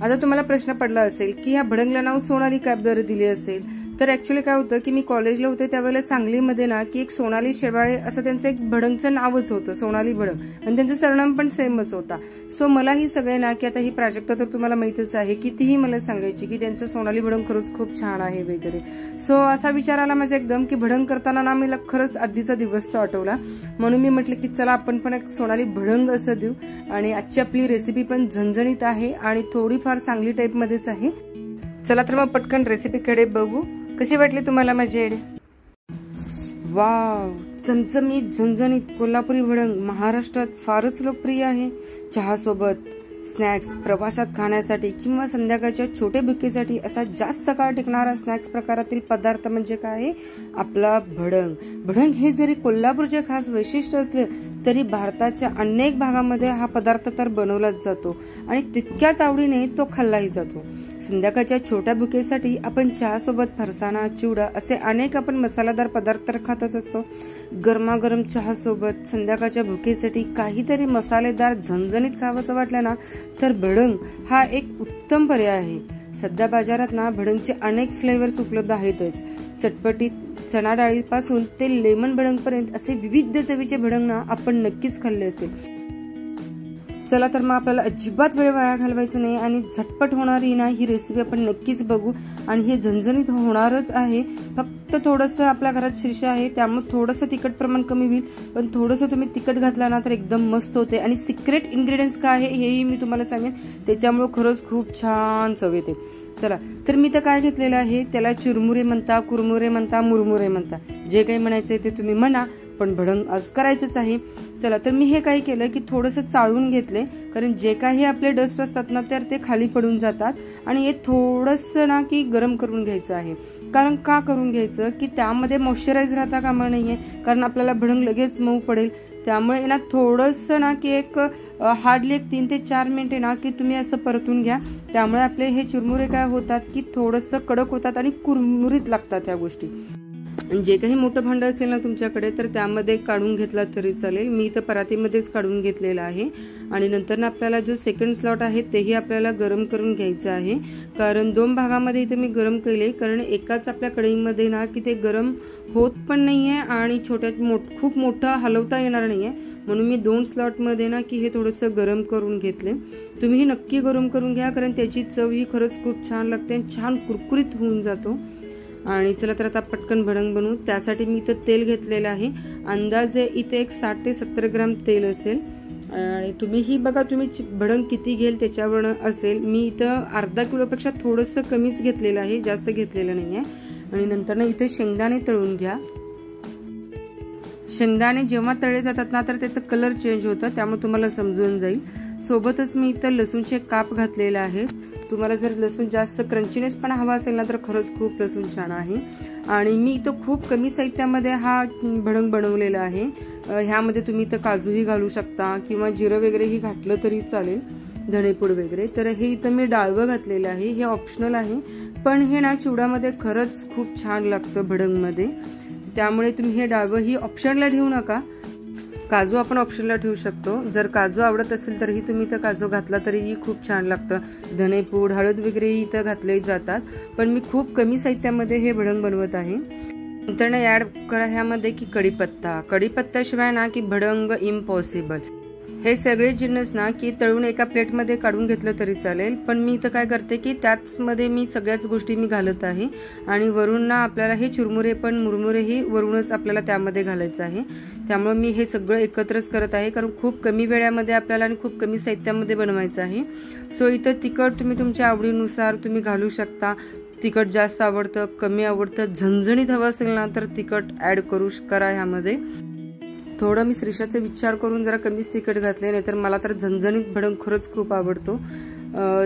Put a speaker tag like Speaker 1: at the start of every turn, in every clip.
Speaker 1: आता तुम्हाला प्रश्न पडला असेल की ह्या भडंगला नाव सोनाली का बरं दिले असेल, तर ऍक्च्युअली काय होतं की मी कॉलेजला होते त्यावेळेला सांगलीमध्ये ना की एक सोनाली शेवाळे असं त्यांचं एक भडंगचं नावच होतं, सोनाली भडंग, आणि त्यांचं सरनाम पण सेमच होता. सो मला ही सगळे ना की आता ही प्राजक्ता तर तुम्हाला माहितच आहे की तीही मला सांगायची की त्यांचं सोनाली भडंग खरंच खूप छान आहे वगैरे. सो असा विचार आला माझा एकदम की भडंग करताना ना मला खरंच आधीचा दिवस तो आठवला, म्हणून मी म्हटलं की चला आपण पण एक सोनाली भडंग असं देऊ. आणि आजची आपली रेसिपी पण झणझणीत आहे आणि थोडीफार सांगली टाईप मध्येच आहे. चला तर मग पटकन रेसिपीकडे बघू. कशी वाटली तुम्हाला माझी आयडिया? वाव, चमचमीत झणझणीत कोल्हापुरी भडंग महाराष्ट्रात फारच लोकप्रिय आहे. चहा सोबत, स्नॅक्स, प्रवासात खाण्यासाठी किंवा संध्याकाळच्या छोटे भुकेसाठी असा जास्त काळ टिकणारा स्नॅक्स प्रकारातील पदार्थ म्हणजे काय? आपला भडंग. भडंग हे जरी कोल्हापूरचे खास वैशिष्ट्य असले तरी भारताच्या अनेक भागामध्ये हा पदार्थ तर बनवलाच जातो आणि तितक्याच आवडीने तो खाल्लाही जातो. संध्याकाळच्या छोट्या भुकेसाठी आपण चहा सोबत फरसाणा, चिवडा असे अनेक आपण मसालेदार पदार्थ तर खातच असतो. गरमागरम चहा सोबत संध्याकाळच्या भुकेसाठी काहीतरी मसालेदार झणझणीत खावंसं वाटलं ना तर भडंग हा एक उत्तम पर्याय आहे. सध्या बाजारात ना भडंगचे अनेक फ्लेवर्स उपलब्ध आहेतच. चटपटीत चणा डाळीपासून ते लेमन भडंग पर्यंत असे विविध चवीचे भडंग ना आपण नक्कीच खाल्ले असेल. चला तर मग आपल्याला अजिबात वेळ वाया घालवायचं नाही आणि झटपट होणारी ना ही रेसिपी आपण नक्कीच बघू. आणि हे झणझणीत होणारच आहे. फक्त थोडंसं आपल्या घरात शीर्ष आहे त्यामुळे थोडंसं तिखट प्रमाण कमी होईल, पण थोडंसं तुम्ही तिखट घातला ना तर एकदम मस्त होते. आणि सिक्रेट इन्ग्रेडियंट्स काय आहे हेही मी तुम्हाला सांगेन, त्याच्यामुळे खरंच खूप छान चव येते. चला तर मी तर काय घेतलेलं आहे, त्याला चिरमुरे म्हणता, कुरमुरे म्हणता, मुरमुरे म्हणता, जे काही म्हणायचंय ते तुम्ही म्हणा, पण भडंग आज करायचंच आहे. चला तर मी हे काय केलं की थोडंसं चाळून घेतले, कारण जे काही आपले डस्ट असतात ना तर ते खाली पडून जातात. आणि हे थोडंसं ना की गरम करून घ्यायचं आहे. कारण का करून घ्यायचं की त्यामध्ये मॉइश्चराइज राहता कामा नाहीये, कारण आपल्याला भडंग लगेच मऊ पडेल. त्यामुळे ना थोडंसं ना की एक हार्डली 3 ते 4 मिनिटे ना की तुम्ही असं परतून घ्या. त्यामुळे आपले हे चिरमुरे काय होतात की थोडंसं कडक होतात आणि कुरमुरीत लागतात त्या गोष्टी. जे काही मोठं भांडं असेल ना तुमच्याकडे तर त्यामध्ये काढून घेतला तरी चालेल. मी तर परातीमध्येच काढून घेतलेला आहे. आणि नंतर ना आपल्याला जो सेकंड स्लॉट आहे तेही आपल्याला गरम करून घ्यायचं आहे, कारण 2 भागामध्ये इथे मी गरम केले, कारण एकाच आपल्या कढईमध्ये ना की ते गरम होत पण नाहीये आणि खूप मोठं हलवता येणार नाहीये, म्हणून मी 2 स्लॉटमध्ये ना की हे थोडंसं गरम करून घेतले. तुम्हीही नक्की गरम करून घ्या, कारण त्याची चव ही खरंच खूप छान लागते आणि छान कुरकुरीत होऊन जातो. आणि चला तर आता पटकन भडंग बनवू. त्यासाठी मी इथं तेल घेतलेलं आहे. अंदाजे इथे एक 60 ते 70 ग्राम तेल असेल. आणि तुम्हीही बघा तुम्ही भडंग किती घेल त्याच्यावर असेल. मी इथं अर्धा किलोपेक्षा थोडंसं कमीच घेतलेलं आहे, जास्त घेतलेलं नाहीये. आणि नंतर ना इथे शेंगदाणे तळून घ्या. शेंगदाणे जेव्हा तळले जातात ना तर त्याचा कलर चेंज होतं, त्यामुळे तुम्हाला समजून जाईल. सोबतच मी इथं लसूणचे काप घातलेले आहेत. तुम्हाला जर लसूण जास्त क्रंचीनेस पण हवा असेल ना तर खरंच खूप लसूण छान आहे. आणि मी इथं खूप कमी साहित्यामध्ये हा भडंग बनवलेला आहे. ह्यामध्ये तुम्ही इथं काजूही घालू शकता किंवा जिरं वगैरेही घातलं तरी चालेल, धणेपूड वगैरे. तर हे इथं मी डाळवं घातलेलं आहे. हे ऑप्शनल आहे, पण हे ना चिवड्यामध्ये खरंच खूप छान लागतं भडंगमध्ये. त्यामुळे तुम्ही हे डाळवं ही ऑप्शनला ठेवू नका. काजू आपण ऑप्शनला ठेवू शकतो. जर काजू आवडत असेल तरीही तुम्ही इथं काजू घातला तरीही खूप छान लागतं. धणेपूड, हळद वगैरे इथं घातले जातात, पण मी खूप कमी साहित्यामध्ये हे भडंग बनवत आहे. नंतर ऍड करा ह्यामध्ये की कढीपत्ता. कढीपत्त्याशिवाय ना की भडंग इम्पॉसिबल. हे सगळे जिन्नस ना की तळून एका प्लेटमध्ये काढून घेतलं तरी चालेल, पण मी इथं काय करते की त्याचमध्ये मी सगळ्याच गोष्टी मी घालत आहे. आणि वरून ना आपल्याला हे चुरमुरे पण मुरमुरेही वरूनच आपल्याला त्यामध्ये घालायचं आहे. त्यामुळे मी हे सगळं एकत्रच करत आहे, कारण खूप कमी वेळामध्ये आपल्याला आणि खूप कमी साहित्यामध्ये बनवायचं आहे. सो इथं तिखट तुम्ही तुमच्या आवडीनुसार तुम्ही घालू शकता. तिखट जास्त आवडतं, कमी आवडतं, झणझणीत हवं असेल ना तर तिखट ऍड करा ह्यामध्ये. थोडं मी श्रीषाचा विचार करून जरा कमीच तिखट घातले, नाहीतर मला तर झणझणीत भडंग खरंच खूप आवडतो.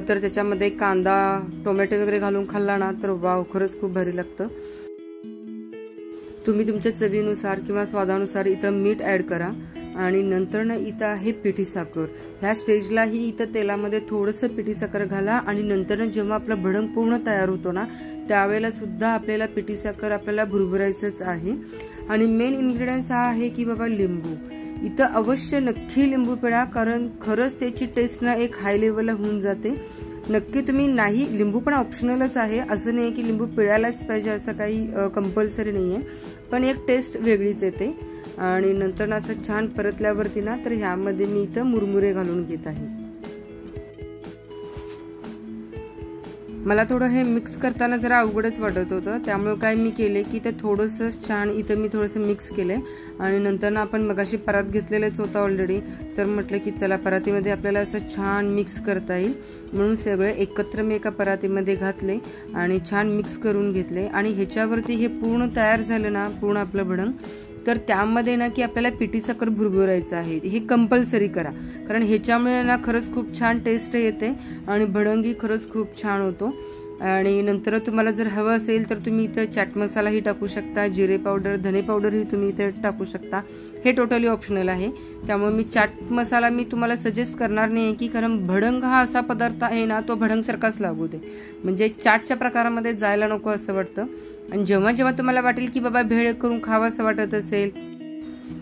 Speaker 1: तर त्याच्यामध्ये कांदा, टोमॅटो वगैरे घालून खाल्ला ना तर वाव, खरंच खूप भारी लागतं. तुम्ही तुमच्या चवीनुसार किंवा स्वादानुसार इथं मीठ ऍड करा. आणि नंतर ना इथं आहे पिठी साखर. ह्या स्टेजलाही इथं तेलामध्ये थोडंसं पिठी साखर घाला. आणि नंतर जेव्हा आपलं भडंग पूर्ण तयार होतो ना त्यावेळेला सुद्धा आपल्याला पिठी साखर आपल्याला भुरभुरायचंच आहे. आणि मेन इन्ग्रेडियंट्स हा आहे की बाबा लिंबू. इथं अवश्य नक्की लिंबू पिळा, कारण खरंच त्याची टेस्ट ना एक हाय लेवलला होऊन जाते. नक्की तुम्ही नाही, लिंबू पण ऑप्शनलच आहे, असं नाही की लिंबू पिळायलाच पाहिजे असं काही कंपल्सरी नाहीये, पण एक टेस्ट वेगळीच येते. आणि नंतर असं छान परतल्यावरती ना तर ह्यामध्ये मी इथं मुरमुरे घालून घेत आहे. मला थोडं हे मिक्स करताना जरा अवघडच वाटत होतं, त्यामुळे काय मी केले की ते थोडंसं छान इथं मी थोडंसं मिक्स केलंय. आणि नंतर ना आपण मगाशी परात घेतलेलंच होतं ऑलरेडी, तर म्हटलं की चला परातीमध्ये आपल्याला असं छान मिक्स करता येईल, म्हणून सगळे एकत्र मी एका परातीमध्ये घातले आणि छान मिक्स करून घेतले. आणि ह्याच्यावरती हे पूर्ण तयार झालं ना पूर्ण आपलं भडंग, तर त्यामध्ये ना की आपल्याला पिठी साखर भुरभुरायचं आहे, हे कंपल्सरी करा, कारण ह्याच्यामुळे ना खरंच खूप छान टेस्ट येते आणि भडंगी खरंच खूप छान होतो. आणि नंतर तुम्हाला जर हवं असेल तर तुम्ही इथं चाट मसालाही टाकू शकता, जिरे पावडर, धने पावडरही तुम्ही इथे टाकू शकता, हे टोटली ऑप्शनल आहे. त्यामुळे मी चाट मसाला मी तुम्हाला सजेस्ट करणार नाही की, कारण भडंग हा असा पदार्थ आहे ना तो भडंग सारखाच लागू दे, म्हणजे चाटच्या प्रकारामध्ये जायला नको असं वाटतं. आणि जेव्हा जेव्हा तुम्हाला वाटेल की बाबा भेळ करून खावं असं वाटत असेल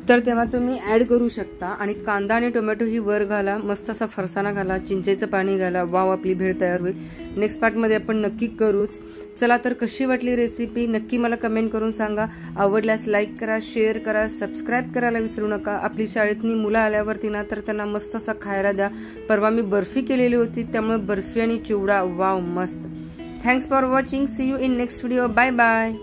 Speaker 1: तर तेव्हा तुम्ही ऍड करू शकता. आणि कांदा आणि टोमॅटो ही वर घाला, मस्त असा फरसाणा घाला, चिंचेचं पाणी घाला, वाव आपली भेळ तयार होईल. नेक्स्ट पार्टमध्ये आपण नक्की करूच. चला तर कशी वाटली रेसिपी नक्की मला कमेंट करून सांगा. आवडल्यास लाईक करा, शेअर करा, सबस्क्राईब करायला विसरू नका. आपली शाळेतनी मुलं आल्यावरती ना तर त्यांना मस्त असा खायला द्या. परवा मी बर्फी केलेली होती, त्यामुळे बर्फी आणि चिवडा वाव मस्त. Thanks for watching. See you in next video. Bye bye.